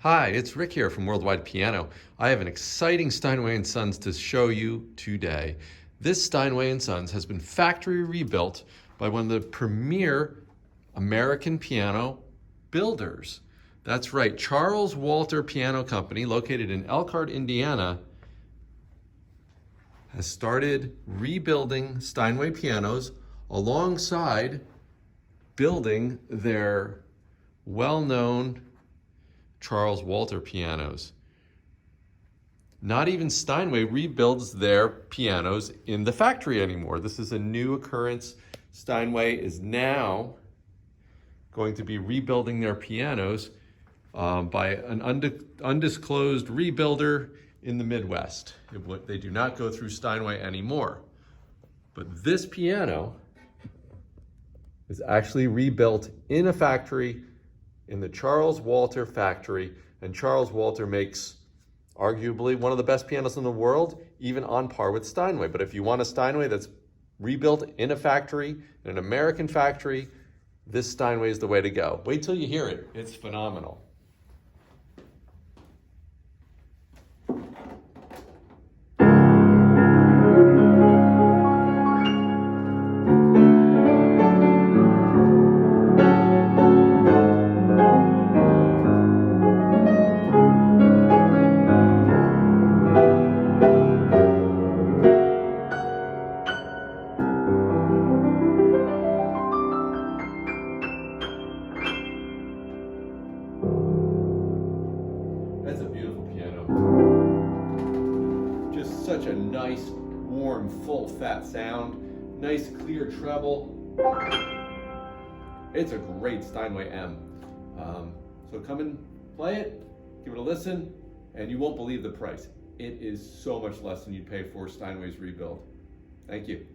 Hi, it's Rick here from Worldwide Piano. I have an exciting Steinway & Sons to show you today. This Steinway & Sons has been factory rebuilt by one of the premier American piano builders. That's right, Charles Walter Piano Company, located in Elkhart, Indiana, has started rebuilding Steinway pianos alongside building their well-known Charles Walter pianos. Not even Steinway rebuilds their pianos in the factory anymore. This is a new occurrence. Steinway is now going to be rebuilding their pianos by an undisclosed rebuilder in the Midwest. They do not go through Steinway anymore. But this piano is actually rebuilt in a factory, in the Charles Walter factory, and Charles Walter makes arguably one of the best pianos in the world, even on par with Steinway. But if you want a Steinway that's rebuilt in a factory, in an American factory, this Steinway is the way to go. Wait till you hear it. It's phenomenal. That's a beautiful piano. Just such a nice, warm, full, fat sound. Nice, clear treble. It's a great Steinway M. So come and play it, give it a listen, and you won't believe the price. It is so much less than you'd pay for Steinway's rebuild. Thank you.